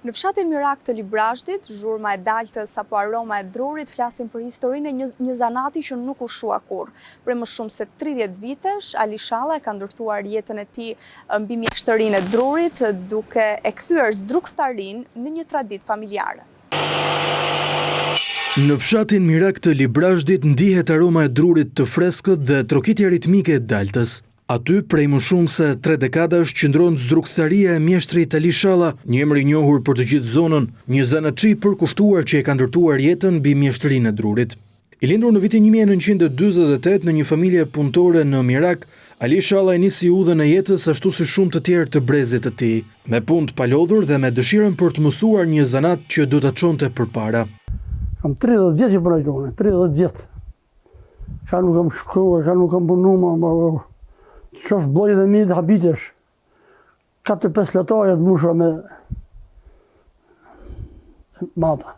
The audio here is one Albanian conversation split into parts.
Në fshatin Mirak të Librazhdit, zhurma e daltës apo aroma e drurit flasin për historinë e një zanati që nuk u shua kurrë. Për më shumë se 30 vitesh, Ali Shalla e ka ndërtuar jetën e tij mbi mjeshtërinë e drurit, duke e kthyer zdruktharinë në një traditë familjare. Në fshatin Mirak të Librazhdit ndihet aroma e drurit të freskët dhe trokitja ritmike e daltës. Aty, prej më shumë se 3 dekadash, qëndron zdruktharia e mjeshtrit Ali Shalla, një emër i njohur për të gjithë zonën, një zanatçi përkushtuar që e ka ndërtuar jetën mbi mjeshtërinë e drurit. I lindur në vitin 1948 në një familje punëtore në Mirak, Ali Shalla e nisi udhën e jetës ashtu si shumë të tjerë të brezit të tij, me punë të palodhur dhe me dëshirën për të mësuar një zanat që do ta çonte përpara. Kam 30 vjet që punoj këtu, 30 vjet. Ka nuk kam shkruar, ka nuk kam punuar, qosh blojët e mi të habitesh, 4-5 letare të mushra me mata.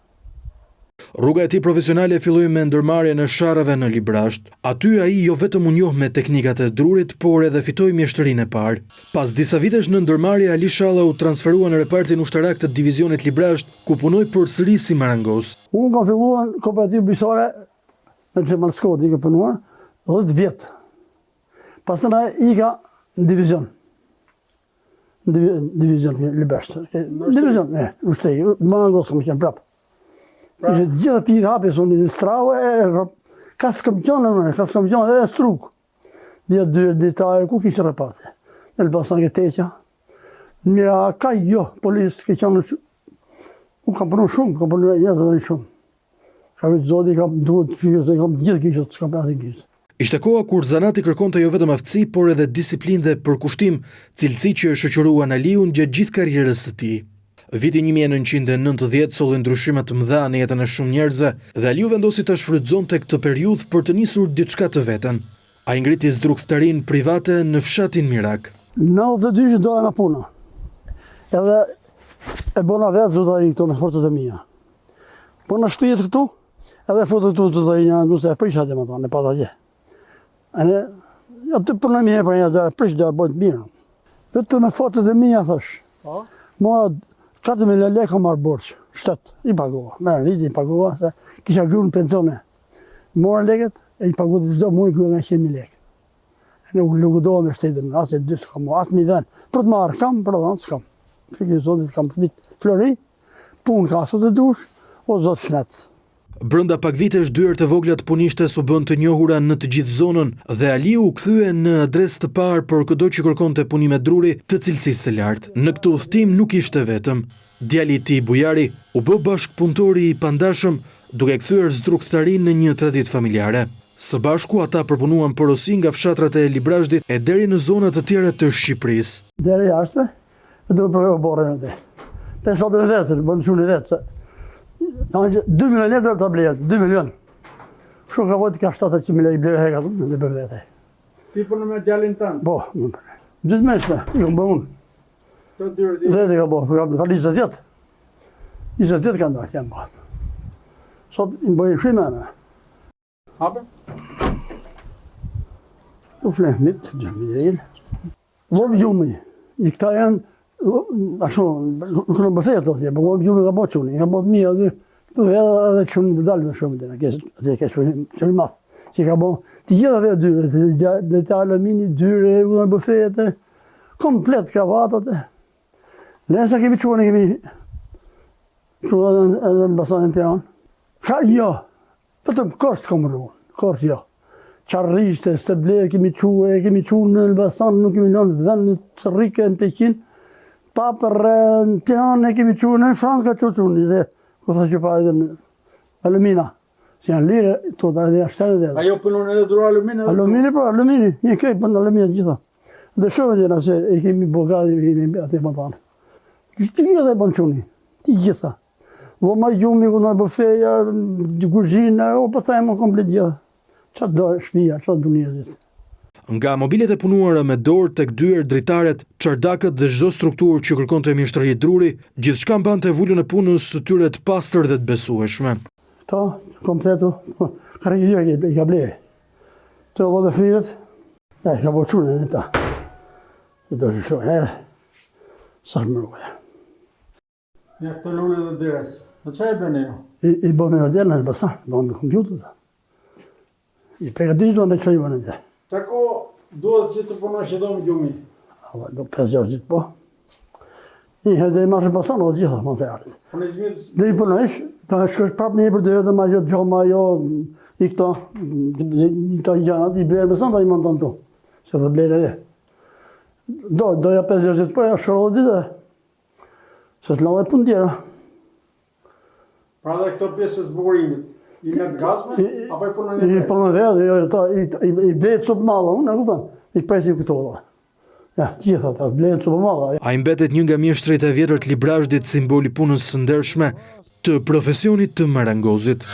Rruga e tij profesionale filloi me ndërmarrjen e sharrave në Librazhd. Aty ai jo vetëm u njoh me teknikat e drurit, por edhe fitoi mjeshtërinë e parë. Pas disa vitesh në ndërmarrje, Ali Shalla u transferua në repartin ushtarak të divizionit Librazhd, ku punoi përsëri si marangos. Unë kam filluar kooperativë bujqësare në Xhemalskot, i ka punuar 10 vjet. Pastaj ika në divizion. Divizion Librazhd. Divizion, ushtej, marangos kam qenë prap. Ishte gjithë pirë hapi, sonë në strave, ka s'kampion e struk. Dhe ditare, ku kishë reparte? Në Elbasan ke teqa. Mira, ka jo, polisë, ke qanë unë kam punu shumë, kam punu jetë dhe shumë. Ka vitë zodi, kam duhet të kam gjithë kishët, s'kam për atë kishët. Ishte koha kur zanati kërkonte jo vetëm aftësi, por edhe disiplinë dhe përkushtim, cilësi që e shoqëruan Aliun gjatë gjithë karrierës së tij. Viti 1990 solli ndryshime të mëdha në jetën e shumë njerëzve dhe Aliu vendosi ta shfrytëzonte këtë periudhë për të nisur diçka të veten. Ai ngriti zdruktharinë private në fshatin Mirak. Në 92 që dola nga puna. Edhe e bona vetë zdruktharinë këto me forcët e mia. Po në shtëpi këtu, edhe foto këtu të dhënia, nuse e prisha dhe më tonë, pa atje. Ja të punoj me për një dhe prish dhe bëjt mirë. Vetëm me fotot e mia thash. Mua 4.000 lekë kam marrë borç, shtetë, i pagova. Merë viti i pagova, se kisha gru në pensione. Morë leket, e i pagova të çdo muaj gru nga 100.000 lekë. Nuk lugudoha me shtetën, asë e dy s'kam, asë mi dhenë. Për të marrë kam, për dhanë s'kam. Fikri zotit kam fëmit flori, punë kasët e dush, o zotë shnetë. Brenda pak vitesh dyert e vogla të punishtes u bën të njohura në të gjithë zonën dhe Aliu u kthye në adresë të parë për çdo që kërkonte punime druri të cilësisë së lartë. Në këtë udhtim nuk ishte vetëm. Djali i tij Bujari u bë bashkëpunëtori i pandashëm duke kthyer zdruktharinë në një traditë familjare. Së bashku ata përpunuan porosi nga fshatrat e Librazhdit e deri në zona të tjera të Shqipërisë. Deri jashtë, do të provoj borën atë. Pesë vetë, bën shumë vetë. 2 milion lekë të blejet, 2 milion. Shumë ka vojtë ka 700.000 lekë i bleje heka dhe bërë vete. Ti punë me djalin tanë? Po, 2 mesme, i kom bërë unë. Të dyrë Vete ka bërë, ka 20 vjetë. 20 vjetë ka ndohë, jam bërë. Sot i bëjë shime me. Hape? U flenë mitë, gjëmi dhe ilë. Lobë gjumi, i këta janë, ashtu, nuk në bëthet do t'je, po gjumi ka bëtë quni, ka bëtë mija dhe, edhe quni të dalë në shumë të në, atje ke quni math, që ka bëtë, të gjitha dhe dyre, dhe të alumini, dyre, u në bëthet, komplet kravatat, nësa kemi quni, edhe në basanin të janë. Ka jo, vetëm kërës të kom rruën, kërës jo. Qarrishte, se ble, kemi qunë në Elbasan, nuk kemi lënë vend të rike në Pekin, pa për në Tiranë e kemi qunë, në Frankë ka qunë, dhe ku tha që pa edhe në alumina. Si janë lire, to da edhe ashtenë edhe. A jo punon edhe duro alumini? Alumini, po, alumini, një kej për në alumini gjitha. Dhe shumë edhe nëse e kemi bogati, e kemi atë më tanë. Të një edhe bënë quni, të gjitha. Vo ma gjumi, ku në bëfeja, kuzhina, o për thajmë komplet gjitha. Qatë do shpia, qatë du njëzit. Nga mobilet e punuara me dorë tek dyer dritaret, çardakët dhe çdo strukturë që kërkonte mjeshtëri druri, gjithçka mbante vulën e punës së tyre të pastër dhe të besueshme. Ta, kompletu, karriera i ka bleje. Të llove filet, ka po çunë në ta. Do të shoh, sa më rrugë. Ja këto lule dhe deres. Në që e bëni jo? I bërë me vërdelë në përsa, bërë me kompjuter. I pregaditur në që i bërë në dhe. Sa ko duhet që të punosh edhe me gjumi? Do 5-6 ditë po. I herë dhe i marrë pasan, o gjitha, më të jarët. Punizmit, Dhe i punësh, të shkosh prapë një për dhe edhe ma gjithë gjoma jo, i këto i gjanat, i blerë me sa, da i mandan tu. Se dhe blerë edhe. Doja 5-6 ditë po, ja shkërë dhe dhe. Se të lavë e punë tjera. pra dhe këto pjesës bukurimit, i me të gazme, apo i punën I e punën dhe, i blejë cupë malla, unë e kuptan, i presi këto dhe. Ja, gjitha ta, blejë cupë malla. A i mbetet një nga mjeshtrit e vjetër të Librazhdit, simboli punës së ndershme të profesionit të marangozit.